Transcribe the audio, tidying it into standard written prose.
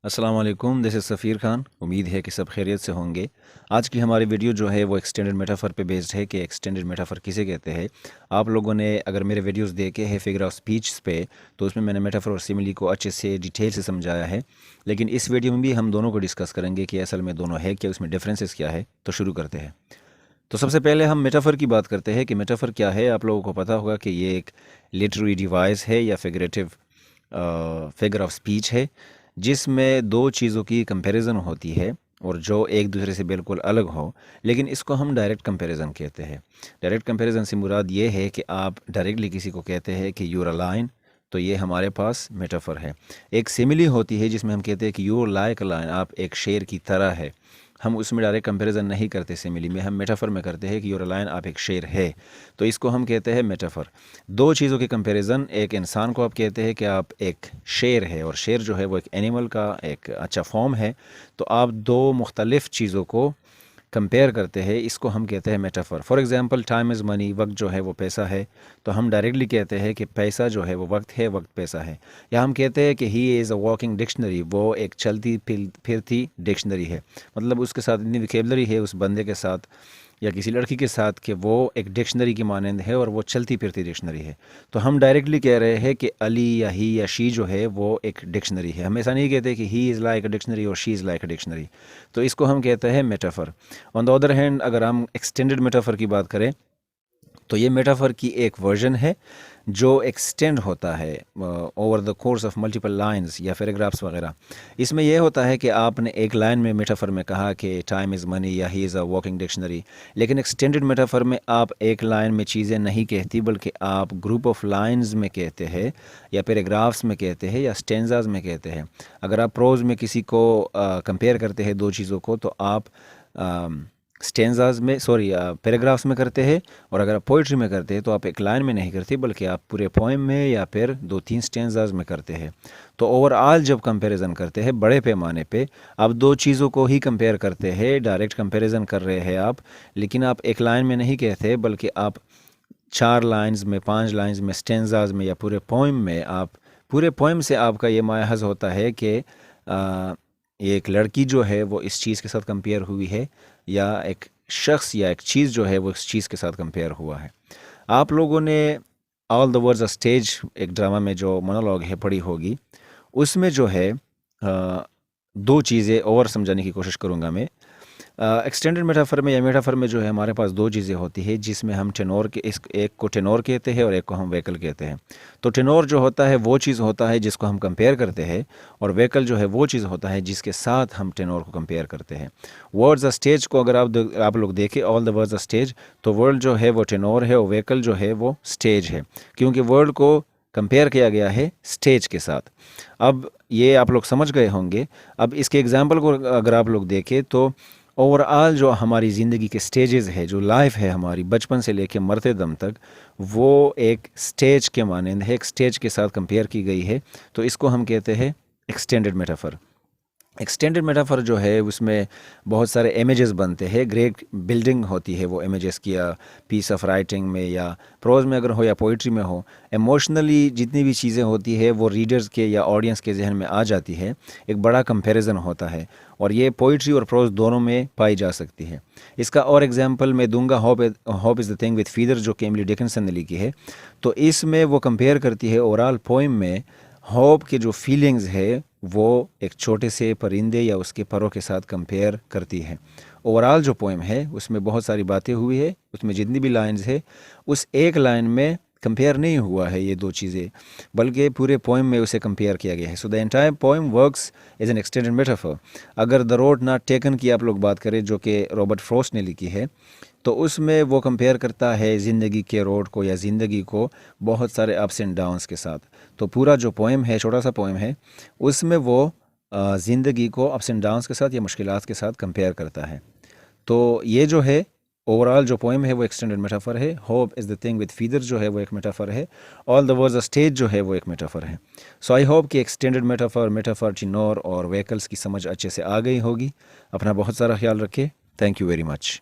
अस्सलाम वालेकुम, this is सफ़ीर खान। उम्मीद है कि सब खैरियत से होंगे। आज की हमारी वीडियो जो है वो एक्सटेंडेड मेटाफर पे बेस्ड है कि एक्सटेंडेड मेटाफर किसे कहते हैं। आप लोगों ने अगर मेरे वीडियोस देखे हैं फिगर ऑफ स्पीच पे, तो उसमें मैंने मेटाफर और सिमिली को अच्छे से डिटेल से समझाया है। लेकिन इस वीडियो में भी हम दोनों को डिस्कस करेंगे कि असल में दोनों है क्या, उसमें डिफरेंसेस क्या है। तो शुरू करते हैं। तो सबसे पहले हम मेटाफर की बात करते हैं कि मेटाफर क्या है। आप लोगों को पता होगा कि ये एक लिटरेरी डिवाइस है या फिगर ऑफ स्पीच है, जिसमें दो चीज़ों की कंपैरिजन होती है और जो एक दूसरे से बिल्कुल अलग हो, लेकिन इसको हम डायरेक्ट कंपैरिजन कहते हैं। डायरेक्ट कंपैरिजन से मुराद ये है कि आप डायरेक्टली किसी को कहते हैं कि यूर अ लाइन, तो ये हमारे पास मेटाफर है। एक सिमिली होती है जिसमें हम कहते हैं कि यूर लाइक अ लाइन, आप एक शेर की तरह है। हम उसमें डायरेक्ट कंपैरिजन नहीं करते सिमिली में, हम मेटाफर में करते हैं कि यूर अ लाइन, आप एक शेर है, तो इसको हम कहते हैं मेटाफर। दो चीज़ों की कंपैरिजन, एक इंसान को आप कहते हैं कि आप एक शेर है, और शेर जो है वो एक एनिमल का एक अच्छा फॉर्म है, तो आप दो मुख्तलिफ़ चीज़ों को कंपेयर करते हैं, इसको हम कहते हैं metaphor. For example time is money, वक्त जो है वो पैसा है, तो हम डायरेक्टली कहते हैं कि पैसा जो है वो वक्त है, वक्त पैसा है। या हम कहते हैं कि he is a walking dictionary, वो एक चलती फिरती डिक्शनरी है, मतलब उसके साथ इतनी विकेबलरी है उस बंदे के साथ या किसी लड़की के साथ कि वो एक डिक्शनरी की मानंद है और वो चलती फिरती डिक्शनरी है। तो हम डायरेक्टली कह रहे हैं कि अली या ही या शी जो है वो एक डिक्शनरी है। हम ऐसा नहीं कहते कि he is like a dictionary और she is like a dictionary, तो इसको हम कहते हैं metaphor. On the other hand, अगर हम एक्सटेंडेड मेटाफर की बात करें, तो ये मेटाफर की एक वर्जन है जो एक्सटेंड होता है over the course of multiple lines या पैराग्राफ्स वगैरह। इसमें यह होता है कि आपने एक लाइन में मेटाफर में कहा कि टाइम इज़ मनी या he is a walking dictionary, लेकिन एक्सटेंडेड मेटाफर में आप एक लाइन में चीज़ें नहीं कहती, बल्कि आप ग्रुप ऑफ लाइंस में कहते हैं या पैराग्राफ्स में कहते हैं या स्टेंजाज में कहते हैं। अगर आप प्रोज में किसी को कंपेयर करते हैं दो चीज़ों को, तो आप स्टेंजाज में पैराग्राफ्स में करते हैं, और अगर आप पोइट्री में करते हैं तो आप एक लाइन में नहीं करते, बल्कि आप पूरे पोएम में या फिर दो तीन स्टेंजाज में करते हैं। तो ओवरऑल जब कंपैरिजन करते हैं बड़े पैमाने पे, आप दो चीज़ों को ही कंपेयर करते हैं, डायरेक्ट कंपैरिजन कर रहे हैं आप, लेकिन आप एक लाइन में नहीं कहते, बल्कि आप 4 लाइन्स में, 5 लाइन्स में, स्टेंजाज में या पूरे पोएम में, आप पूरे पोएम से आपका ये माहज़ होता है कि एक लड़की जो है वो इस चीज़ के साथ कंपेयर हुई है, या एक शख्स या एक चीज़ जो है वो इस चीज़ के साथ कंपेयर हुआ है। आप लोगों ने all the words a stage, एक ड्रामा में जो मोनोलॉग है, पढ़ी होगी। उसमें जो है दो चीज़ें और समझाने की कोशिश करूँगा मैं। एक्सटेंडेड मेटाफर में या मेटाफर में जो है हमारे पास दो चीज़ें होती है, जिसमें हम टेनोर के इस एक को टेनोर कहते हैं और एक को हम वेकल कहते हैं। तो टेनोर जो होता है वो चीज़ होता है जिसको हम कंपेयर करते हैं, और वेकल जो है वो चीज़ होता है जिसके साथ हम टेनोर को कंपेयर करते हैं। वर्ड्स अ स्टेज को अगर आप लोग देखें, all the words a stage, तो वर्ड जो है वो टेनोर है और वेकल जो है वो स्टेज है, क्योंकि वर्ड को कंपेयर किया गया है स्टेज के साथ। अब ये आप लोग समझ गए होंगे। अब इसके एग्जाम्पल को अगर आप लोग देखें, तो ओवरऑल जो हमारी ज़िंदगी के स्टेजेस है, जो लाइफ है हमारी बचपन से लेके मरते दम तक, वो एक स्टेज के मानंद है, एक स्टेज के साथ कंपेयर की गई है, तो इसको हम कहते हैं एक्सटेंडेड मेटाफर। एक्सटेंडेड मेटाफर जो है उसमें बहुत सारे इमेजेस बनते हैं, ग्रेट बिल्डिंग होती है वो इमेजेस की, या पीस ऑफ राइटिंग में या प्रोज में अगर हो या पोइट्री में हो, इमोशनली जितनी भी चीज़ें होती है वो रीडर्स के या ऑडियंस के जहन में आ जाती है। एक बड़ा कंपैरिजन होता है, और ये पोइट्री और प्रोज दोनों में पाई जा सकती है। इसका और एग्जांपल मैं दूंगा, hope is the thing with feather, जो कि एमिली डिकिंसन ने लिखी है। तो इसमें वो कंपेयर करती है ओवरऑल पोइम में होप की जो फीलिंग्स है वो एक छोटे से परिंदे या उसके परों के साथ कंपेयर करती है। ओवरऑल जो पोएम है उसमें बहुत सारी बातें हुई है, उसमें जितनी भी लाइंस है उस एक लाइन में कंपेयर नहीं हुआ है ये दो चीज़ें, बल्कि पूरे पोएम में उसे कंपेयर किया गया है। So the entire poem works as an extended metaphor. अगर द रोड नॉट टेकन की आप लोग बात करें, जो कि रॉबर्ट फ्रॉस्ट ने लिखी है, तो उसमें वो कंपेयर करता है ज़िंदगी के रोड को या ज़िंदगी को बहुत सारे अप्स एंड डाउन्स के साथ। तो पूरा जो पोएम है, छोटा सा पोएम है, उसमें वो ज़िंदगी को अप्स एंड डाउन्स के साथ या मुश्किलात के साथ कंपेयर करता है। तो ये जो है ओवरऑल जो पोएम है वो एक्सटेंडेड मेटाफर है। Hope is the thing with feather जो है वो एक मेटाफर है। All the words a stage जो है वो एक मेटाफर है। सो आई होप कि एक्सटेंडेड मेटाफर, टिनोर और व्हीकल्स की समझ अच्छे से आ गई होगी। अपना बहुत सारा ख्याल रखें। Thank you very much.